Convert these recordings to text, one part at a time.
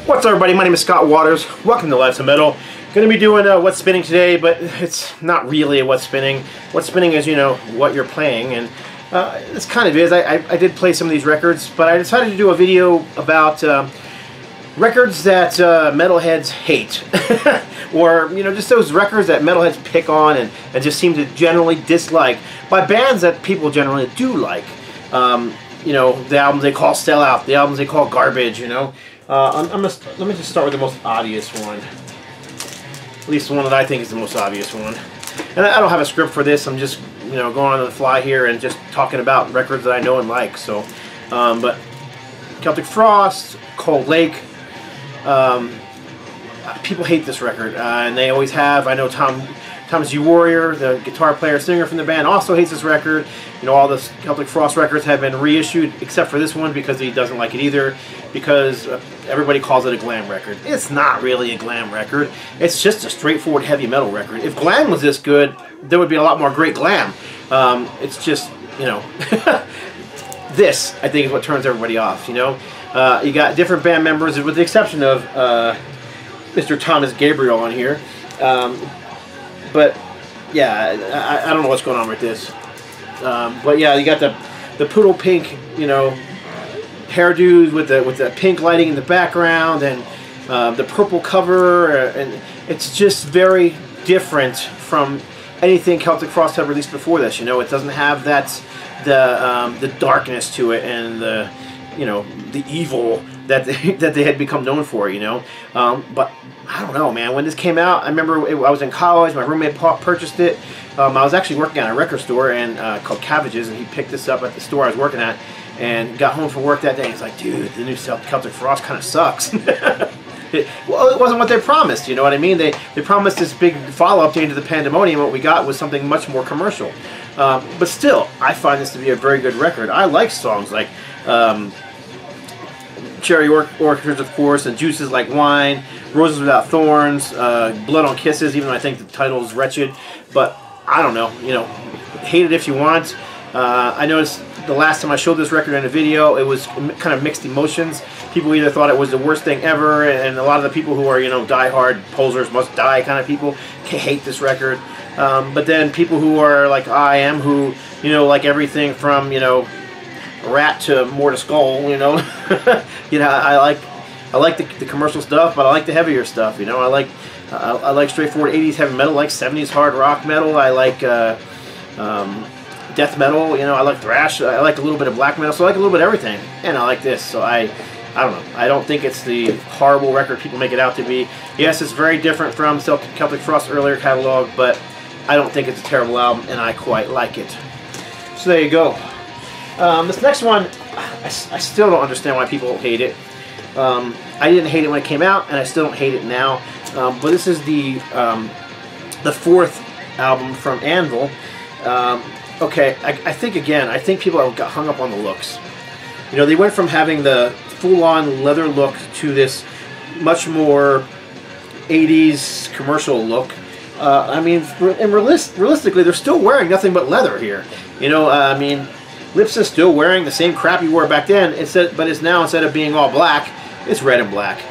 What's up, everybody? My name is Scott Waters. Welcome to Lives of Metal. Going to be doing what's spinning today, but it's not really a what's spinning. What's spinning is, you know, what you're playing, and this kind of is. I did play some of these records, but I decided to do a video about records that metalheads hate, or you know, just those records that metalheads pick on and just seem to generally dislike by bands that people generally do like. You know, the albums they call sellout, the albums they call garbage. You know. Let me just start with the most obvious one. At least the one that I think is the most obvious one. And I don't have a script for this. I'm just, you know, going on the fly here and just talking about records that I know and like. So, but Celtic Frost, Cold Lake. People hate this record, and they always have. I know Thomas U. Warrior, the guitar player, singer from the band, also hates this record. You know, all the Celtic Frost records have been reissued, except for this one because he doesn't like it either, because everybody calls it a glam record. It's not really a glam record. It's just a straightforward heavy metal record. If glam was this good, there would be a lot more great glam. It's just, you know, this, I think, is what turns everybody off, you know. You got different band members, with the exception of Mr. Thomas Gabriel on here. But yeah, I don't know what's going on with this. But yeah, you got the poodle pink, you know, hairdos with the pink lighting in the background, and the purple cover, and it's just very different from anything Celtic Frost have released before this. You know, it doesn't have the darkness to it and the, you know, the evil that they had become known for. You know, but I don't know, man. When this came out, I remember I was in college. My roommate purchased it. I was actually working at a record store and called Cabbages, and he picked this up at the store I was working at, and got home from work that day. He's like, "Dude, the new Celtic Frost kind of sucks." Well, it wasn't what they promised. You know what I mean? They promised this big follow-up to Into the Pandemonium. What we got was something much more commercial. But still, I find this to be a very good record. I like songs like Cherry Orchards, of course, and Juices Like Wine, Roses Without Thorns, Blood on Kisses, even though I think the title is wretched. But I don't know, you know, hate it if you want. I noticed the last time I showed this record in a video, it was kind of mixed emotions. People either thought it was the worst thing ever, and a lot of the people who are, you know, die-hard posers must die kind of people hate this record. But then people who are like I am, who, you know, like everything from, you know, Rat to More to Skull, you know. You know, I like the commercial stuff, but I like the heavier stuff. You know, I like straightforward 80s heavy metal, I like 70s hard rock metal. I like death metal. You know, I like thrash. I like a little bit of black metal. So I like a little bit of everything, and I like this. So I don't know. I don't think it's the horrible record people make it out to be. Yes, it's very different from Celtic Frost's earlier catalog, but I don't think it's a terrible album, and I quite like it. So there you go. This next one, I still don't understand why people hate it. I didn't hate it when it came out, and I still don't hate it now. But this is the fourth album from ANVIL. Okay, I think people have got hung up on the looks. You know, they went from having the full-on leather look to this much more 80s commercial look. I mean, and realistically, they're still wearing nothing but leather here. You know, I mean, Lips is still wearing the same crap he wore back then, but it's now, instead of being all black, it's red and black.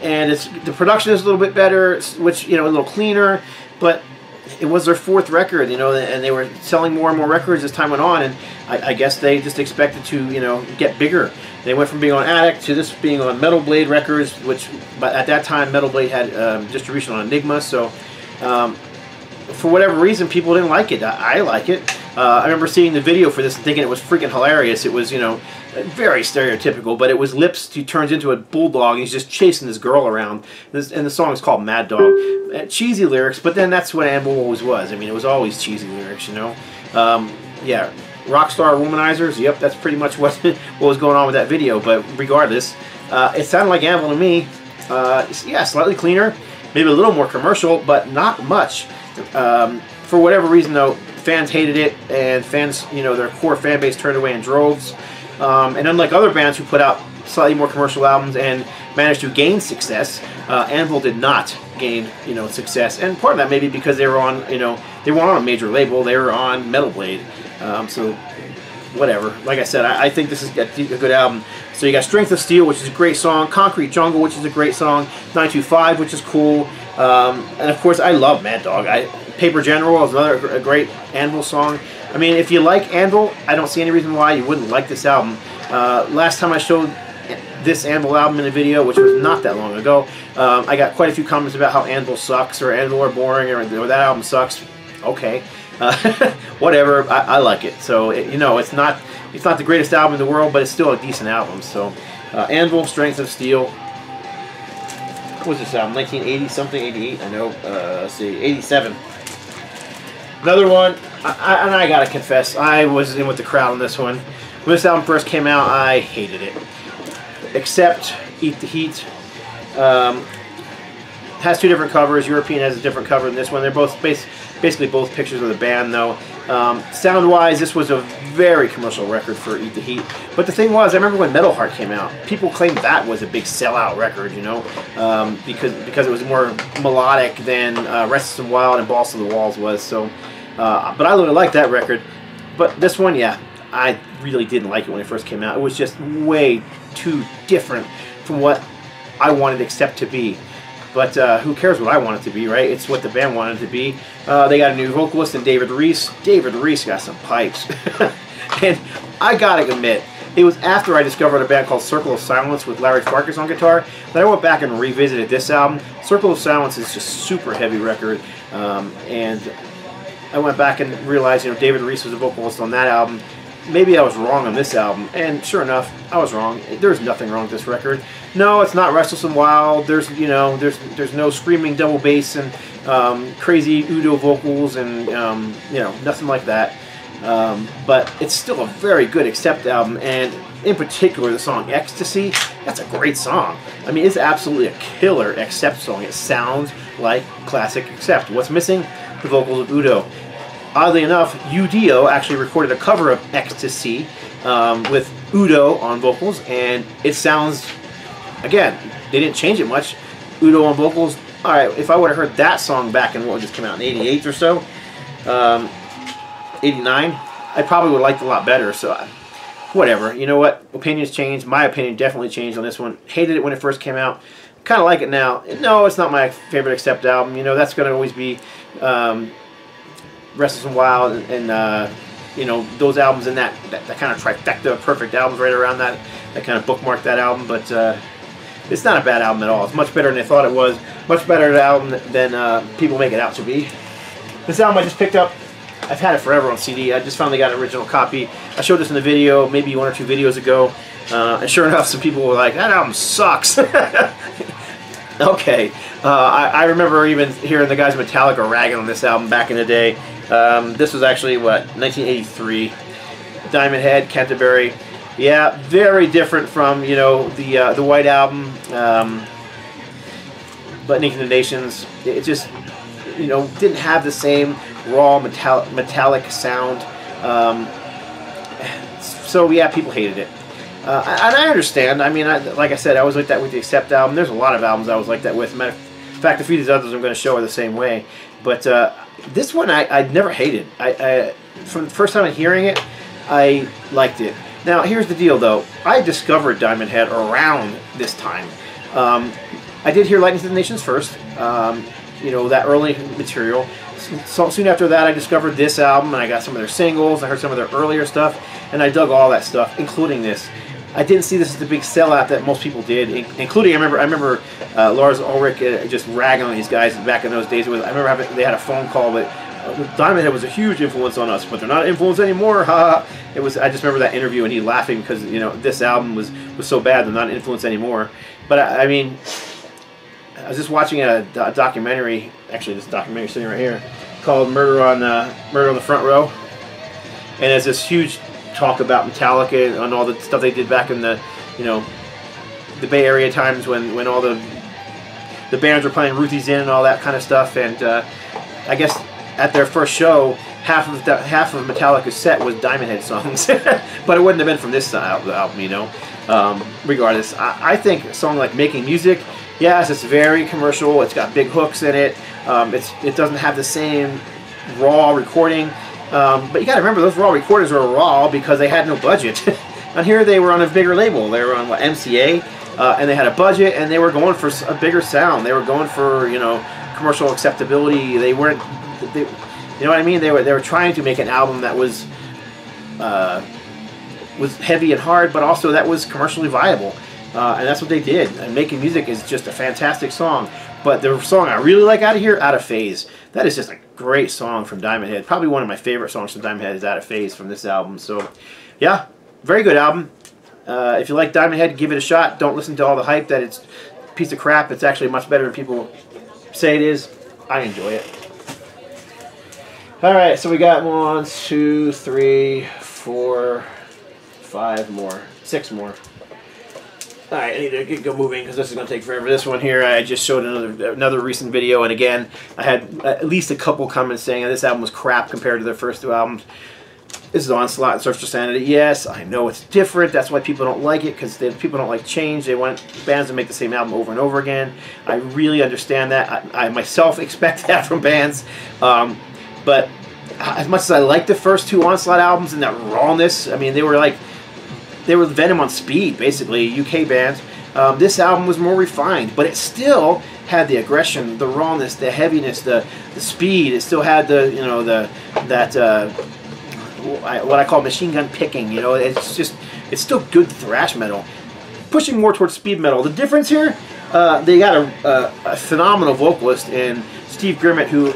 And the production is a little bit better, which, you know, a little cleaner, but it was their fourth record, you know, and they were selling more and more records as time went on, and I guess they just expected to, you know, get bigger. They went from being on Addict to this being on Metal Blade Records, which, but at that time, Metal Blade had distribution on Enigma, so for whatever reason, people didn't like it. I like it. I remember seeing the video for this and thinking it was freaking hilarious. It was, you know, very stereotypical, but it was Lips. He turns into a bulldog, and he's just chasing this girl around. And the song is called Mad Dog. Cheesy lyrics, but then that's what ANVIL always was. I mean, it was always cheesy lyrics, you know. Yeah, Rockstar Womanizers, yep, that's pretty much what was going on with that video, but regardless, it sounded like ANVIL to me. Yeah, slightly cleaner, maybe a little more commercial, but not much. For whatever reason, though, fans hated it, and fans, you know, their core fan base turned away in droves. And unlike other bands who put out slightly more commercial albums and managed to gain success, ANVIL did not gain, you know, success. And part of that maybe because they were on, you know, they weren't on a major label. They were on Metal Blade. So whatever. Like I said, I think this is a good album. So you got Strength of Steel, which is a great song. Concrete Jungle, which is a great song. 925, which is cool. And of course, I love Mad Dog. Paper General is another great Anvil song. I mean, if you like Anvil, I don't see any reason why you wouldn't like this album. Last time I showed this Anvil album in a video, which was not that long ago, I got quite a few comments about how Anvil sucks, or Anvil are boring, or that album sucks. Okay. Whatever, I like it. So, you know, it's not the greatest album in the world, but it's still a decent album. So, Anvil, Strength of Steel. What was this album? 1980 something, 88? I know. Let's see, 87. Another one, and I gotta confess, I was in with the crowd on this one. When this album first came out, I hated it. Except Eat the Heat. Has two different covers. European has a different cover than this one. They're both basically both pictures of the band, though. Sound-wise, this was a very commercial record for Eat the Heat. But the thing was, I remember when Metal Heart came out, people claimed that was a big sellout record, you know, because it was more melodic than Restless and Wild and Balls to the Walls was. So, but I really liked that record. But this one, yeah, I really didn't like it when it first came out. It was just way too different from what I wanted Accept to be. But who cares what I want it to be, right? It's what the band wanted it to be. They got a new vocalist in David Reese. David Reese got some pipes. And I gotta admit, it was after I discovered a band called Circle of Silence with Larry Farkas on guitar that I went back and revisited this album. Circle of Silence is just a super heavy record. And I went back and realized, you know, David Reese was a vocalist on that album. Maybe I was wrong on this album, and sure enough, I was wrong. There's nothing wrong with this record. No, it's not Restless and Wild. There's no screaming double bass and crazy Udo vocals and you know, nothing like that. But it's still a very good Accept album, and in particular the song Ecstasy. That's a great song. I mean, it's absolutely a killer Accept song. It sounds like classic Accept. What's missing? The vocals of Udo. Oddly enough, Udo actually recorded a cover of Ecstasy with Udo on vocals, and it sounds, again, they didn't change it much. Udo on vocals. All right, if I would have heard that song back in what just came out in '88 or so, '89, I probably would have liked it a lot better. So, whatever. You know what? Opinions change. My opinion definitely changed on this one. Hated it when it first came out. Kind of like it now. No, it's not my favorite Accept album. You know, that's going to always be Restless and Wild and you know, those albums in that kind of trifecta of perfect albums right around that kind of bookmarked that album. But it's not a bad album at all. It's much better than they thought it was. Much better album than people make it out to be. This album I just picked up. I've had it forever on CD. I just finally got an original copy. I showed this in a video maybe 1 or 2 videos ago. And sure enough, some people were like, that album sucks. Okay. I remember even hearing the guys Metallica ragging on this album back in the day. This was actually, what, 1983. Diamond Head, Canterbury. Yeah, very different from, you know, the White Album. But Naked Nations, it just, you know, didn't have the same raw metallic sound. So, yeah, people hated it. And I understand. I mean, like I said, I was like that with the Accept album. There's a lot of albums I was like that with. In fact, a few of these others I'm going to show are the same way. But this one I'd never hated. From the first time hearing it, I liked it. Now, here's the deal, though. I discovered Diamond Head around this time. I did hear Lightning to the Nations first, you know, that early material. So soon after that, I discovered this album, and I got some of their singles. I heard some of their earlier stuff, and I dug all that stuff, including this. I didn't see this as the big sellout that most people did, including I remember Lars Ulrich just ragging on these guys back in those days. I remember they had a phone call, but Diamond Head was a huge influence on us, but they're not an influence anymore. Ha! It was. I just remember that interview and he laughing because, you know, this album was so bad they're not an influence anymore. But I mean, I was just watching a documentary. Actually, this documentary sitting right here called Murder on the Front Row, and there's this huge talk about Metallica and all the stuff they did back in the, you know, the Bay Area times when all the bands were playing Ruthie's Inn and all that kind of stuff. And I guess at their first show, half of Metallica's set was Diamond Head songs, but it wouldn't have been from this album, you know. Regardless, I think a song like Making Music, yes, it's very commercial. It's got big hooks in it. It doesn't have the same raw recording. But you got to remember, those raw recordings were raw because they had no budget. On here, they were on a bigger label. They were on what, MCA, and they had a budget, and they were going for a bigger sound. They were going for, you know, commercial acceptability. They weren't, you know what I mean? They were trying to make an album that was heavy and hard, but also that was commercially viable. And that's what they did. And Making Music is just a fantastic song. But the song I really like out of here, Out of Phase. That is just a great song from Diamond Head. Probably one of my favorite songs from Diamond Head is Out of Phase from this album. So, yeah, very good album. If you like Diamond Head, give it a shot. Don't listen to all the hype that it's a piece of crap. It's actually much better than people say it is. I enjoy it. Alright, so we got 1, 2, 3, 4, 5 more. 6 more. Alright, I need to go moving because this is going to take forever. This one here, I just showed another recent video, and again, I had at least a couple comments saying that this album was crap compared to their first 2 albums. This is Onslaught and Search for Sanity. Yes, I know it's different. That's why people don't like it, because people don't like change. They want bands to make the same album over and over again. I really understand that. I myself expect that from bands. But as much as I like the first 2 Onslaught albums and that rawness, I mean, they were Venom on speed, basically, UK band. This album was more refined, but it still had the aggression, the rawness, the heaviness, the speed. It still had the, you know, what I call machine gun picking. You know, it's still good thrash metal, pushing more towards speed metal. The difference here, they got a phenomenal vocalist in Steve Grimmett, who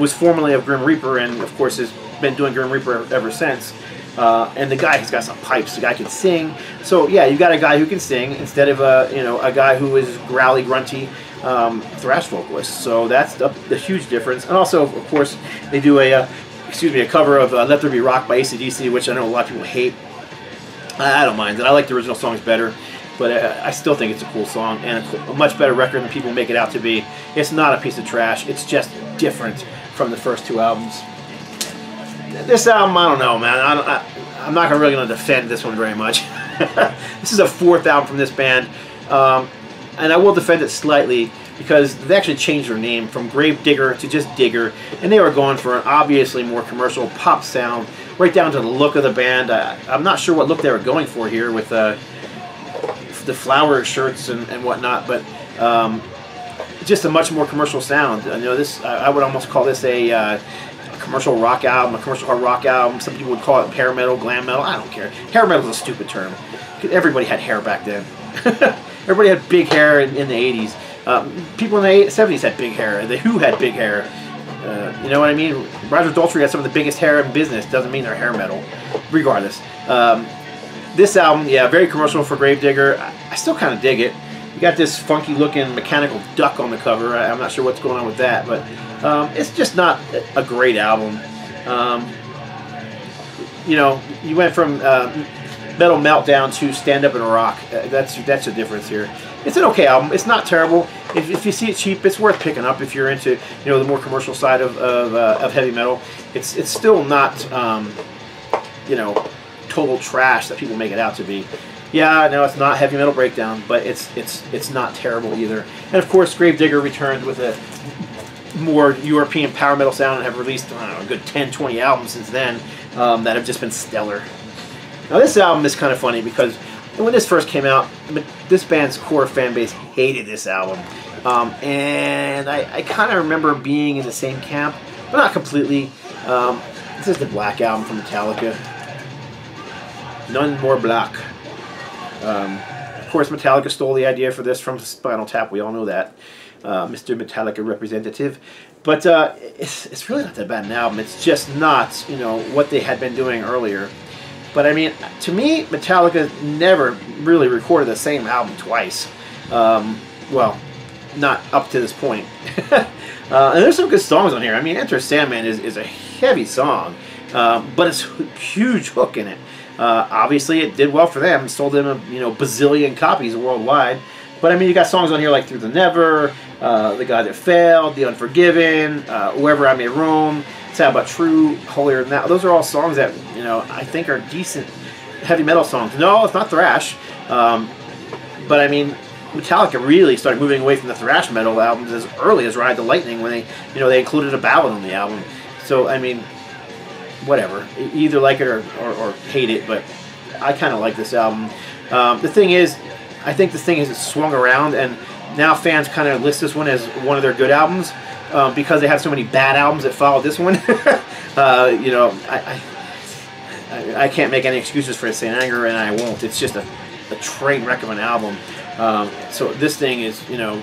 was formerly of Grim Reaper, and of course has been doing Grim Reaper ever since. And the guy has got some pipes. The guy can sing. So yeah, you got a guy who can sing instead of a guy who is growly, grunty thrash vocalist. So that's the huge difference. And also, of course, they do a cover of Let There Be Rock by AC/DC, which I know a lot of people hate. I don't mind it. I like the original songs better, but I still think it's a cool song and a much better record than people make it out to be. It's not a piece of trash. It's just different from the first 2 albums. This album, I don't know, man. I'm not really going to defend this one very much. This is a 4th album from this band, and I will defend it slightly because they actually changed their name from Grave Digger to just Digger, and they were going for an obviously more commercial pop sound, right down to the look of the band. I'm not sure what look they were going for here with the flower shirts and whatnot, but just a much more commercial sound. You know, this I would almost call this a commercial rock album, a commercial hard rock album. Some people would call it hair metal, glam metal. I don't care. Hair metal is a stupid term. Everybody had hair back then. Everybody had big hair in the 80s. People in the 70s had big hair. The Who had big hair. You know what I mean? Roger Daltrey had some of the biggest hair in business. Doesn't mean they're hair metal. Regardless. This album, yeah, very commercial for Gravedigger. I still kind of dig it. You got this funky looking mechanical duck on the cover. I'm not sure what's going on with that, but it's just not a great album. You know, you went from Metal Meltdown to Stand Up and Rock. That's the difference here. It's an okay album. It's not terrible. If you see it cheap, it's worth picking up if you're into, you know, the more commercial side of heavy metal. It's still not you know, total trash that people make it out to be. Yeah, no, it's not Heavy Metal Breakdown, but it's not terrible either. And of course, Gravedigger returned with a more European power metal sound and have released, I don't know, a good 10, 20 albums since then that have just been stellar. Now this album is kind of funny because when this first came out, this band's core fan base hated this album. And I kind of remember being in the same camp, but not completely. This is the Black Album from Metallica. None More Black. Of course, Metallica stole the idea for this from Spinal Tap. We all know that. Mr. Metallica representative. But it's really not that bad an album. It's just not, you know, what they had been doing earlier. But I mean, to me, Metallica never really recorded the same album twice. Well, not up to this point. And there's some good songs on here. I mean, Enter Sandman is a heavy song, but it's a huge hook in it. Obviously, it did well for them. It sold them a bazillion copies worldwide. But I mean, you got songs on here like Through the Never, The God That Failed, The Unforgiven, Wherever I May Roam, Sad But True, Holier Than Thou. Those are all songs that, you know, I think are decent heavy metal songs. No, it's not thrash. But I mean, Metallica really started moving away from the thrash metal albums as early as Ride the Lightning when they included a ballad on the album. So I mean, whatever. You either like it or hate it, but I kind of like this album. The thing is, I think this thing has swung around, and now fans kind of list this one as one of their good albums because they have so many bad albums that followed this one. You know, I can't make any excuses for St. Anger, and I won't. It's just a train wreck of an album. So this thing is, you know,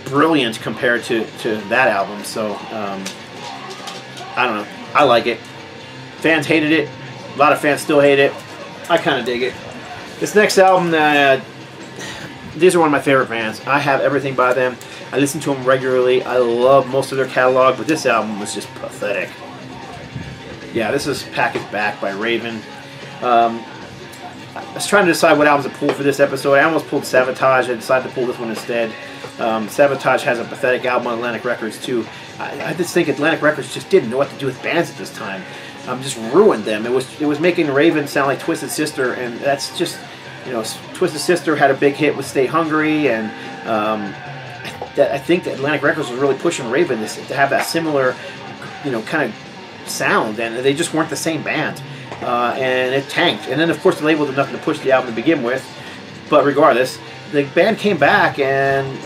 brilliant compared to that album. So I don't know. I like it. Fans hated it. A lot of fans still hate it. I kind of dig it. This next album, these are one of my favorite bands. I have everything by them. I listen to them regularly. I love most of their catalog, but this album was just pathetic. Yeah, this is Package Back by Raven. I was trying to decide what albums to pull for this episode. I almost pulled Sabotage. I decided to pull this one instead. Sabotage has a pathetic album on Atlantic Records too. I just think Atlantic Records just didn't know what to do with bands at this time. Just ruined them. It was making Raven sound like Twisted Sister, and that's just, you know, Twisted Sister had a big hit with Stay Hungry, and I think that Atlantic Records was really pushing Raven to have that similar, you know, kind of sound, and they just weren't the same band, and it tanked. And then of course the label did nothing to push the album to begin with, but regardless, the band came back, and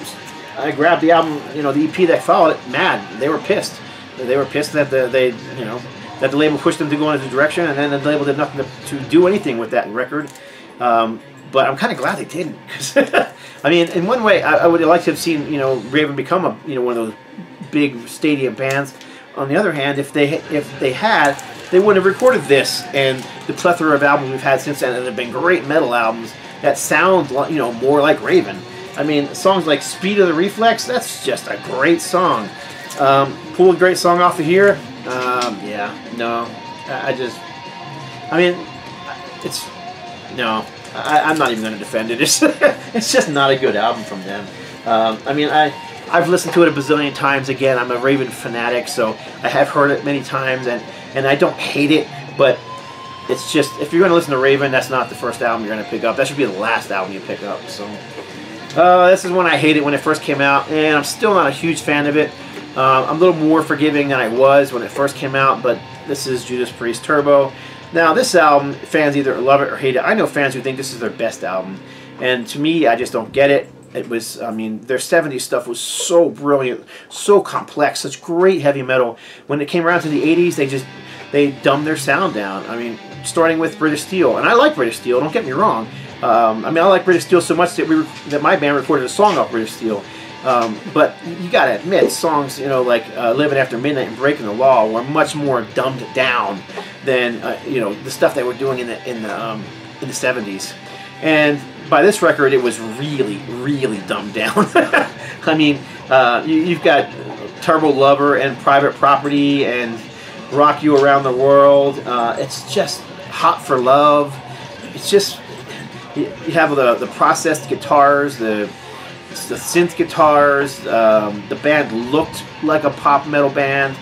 I grabbed the album, you know, the EP that followed it, mad. They were pissed. They were pissed that that the label pushed them to go in a direction, and then the label did nothing to do anything with that record. But I'm kind of glad they didn't, because I mean, in one way, I would have liked to have seen, you know, Raven become a, you know, one of those big stadium bands. On the other hand, if they had, they wouldn't have recorded this and the plethora of albums we've had since then, and they've been great metal albums that sound, you know, more like Raven. I mean, songs like Speed of the Reflex, that's just a great song. Pull a great song off of here. Yeah, no, I mean, it's, no, I'm not even going to defend it. It's just not a good album from them. I mean, I've listened to it a bazillion times. Again, I'm a Raven fanatic, so I have heard it many times, and I don't hate it, but it's just, if you're going to listen to Raven, that's not the first album you're going to pick up. That should be the last album you pick up. So this is one I hated when it first came out, and I'm still not a huge fan of it. I'm a little more forgiving than I was when it first came out, but this is Judas Priest Turbo. Now, this album, fans either love it or hate it. I know fans who think this is their best album, and to me, I just don't get it. It was, I mean, their 70s stuff was so brilliant, so complex, such great heavy metal. When it came around to the 80s, they dumbed their sound down. I mean, starting with British Steel, and I like British Steel, don't get me wrong. I mean, I like British Steel so much that my band recorded a song off British Steel. But you gotta admit, songs, you know, like Living After Midnight and Breaking the Law were much more dumbed down than you know, the stuff they were doing in the 70s. And by this record, it was really, really dumbed down. I mean, you've got Turbo Lover and Private Property and Rock You Around the World. It's just Hot for Love. It's just, you have the processed guitars, the synth guitars. The band looked like a pop metal band.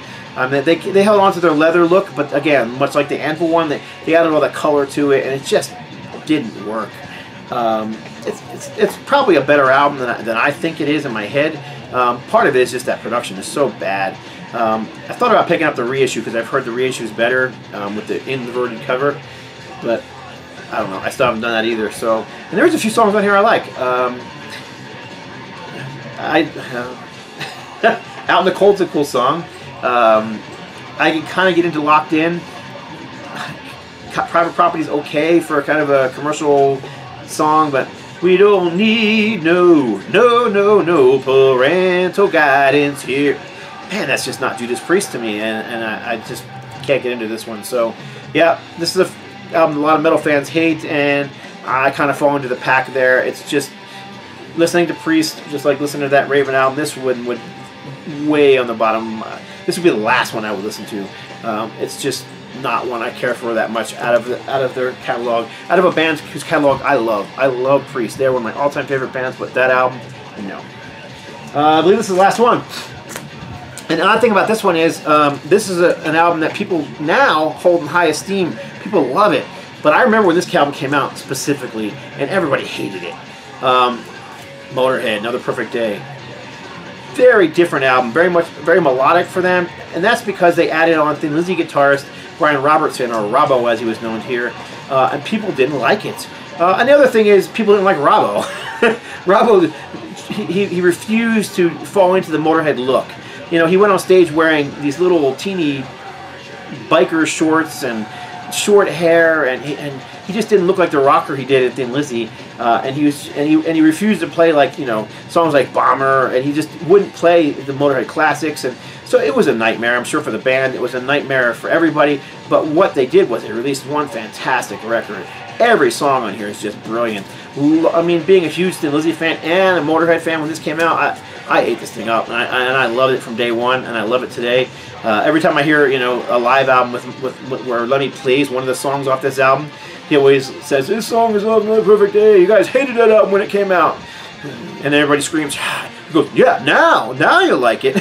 They held on to their leather look, but again, much like the ANVIL one, they added all the color to it, and it just didn't work. It's probably a better album than I think it is in my head. Part of it is just that production is so bad. I thought about picking up the reissue because I've heard the reissue is better with the inverted cover, but I don't know. I still haven't done that either. So, and there's a few songs on here I like. Out in the Cold's a cool song. I can kind of get into Locked In. Private Property is okay for kind of a commercial song, but we don't need no parental guidance here. Man, that's just not Judas Priest to me, and I just can't get into this one. So, yeah, this is an album a lot of metal fans hate, and I kind of fall into the pack there. It's just, listening to Priest, just like listening to that Raven album, this one would way on the bottom. This would be the last one I would listen to. It's just not one I care for that much out of their catalog. Out of a band whose catalog I love. I love Priest. They're one of my all-time favorite bands, but that album, no. I believe this is the last one. And the odd thing about this one is, this is an album that people now hold in high esteem. People love it. But I remember when this album came out specifically, and everybody hated it. MOTÖRHEAD, Another Perfect Day. Very different album, very melodic for them, and that's because they added on Thin Lizzy guitarist Brian Robertson, or Robbo as he was known here, and people didn't like it. And the other thing is, people didn't like Robbo. Robbo, he refused to fall into the Motorhead look. You know, he went on stage wearing these little teeny biker shorts and short hair, and he just didn't look like the rocker he did at Thin Lizzy. And he refused to play, like, you know, songs like Bomber, and he just wouldn't play the Motorhead classics. And so it was a nightmare, I'm sure, for the band. It was a nightmare for everybody. But what they did was they released one fantastic record. Every song on here is just brilliant. I mean, being a huge Thin Lizzy fan and a Motorhead fan when this came out, I ate this thing up, and I loved it from day one, and I love it today. Every time I hear, you know, a live album where Lemmy plays one of the songs off this album, he always says, "This song is Love Another Perfect Day. You guys hated that album when it came out," and then everybody screams. He goes, "Yeah, now you like it."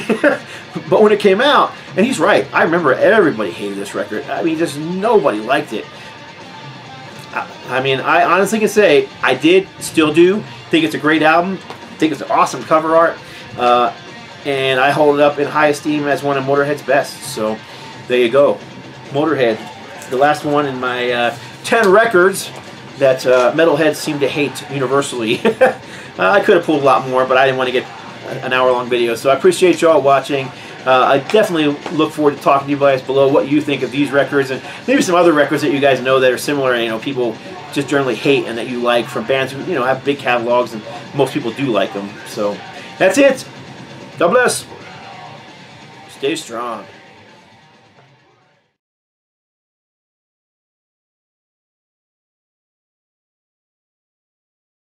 But when it came out, and he's right. I remember everybody hated this record. I mean, just nobody liked it. I mean, I honestly can say I still do think it's a great album. Think it's an awesome cover art, and I hold it up in high esteem as one of Motorhead's best. So there you go, Motorhead, the last one in my 10 records that metalheads seem to hate universally. I could have pulled a lot more, but I didn't want to get an hour-long video. So I appreciate y'all watching. I definitely look forward to talking to you guys below what you think of these records, and maybe some other records that you guys know that are similar, you know, people just generally hate and that you like from bands who, you know, have big catalogs, and most people do like them. So that's it. God bless. Stay strong.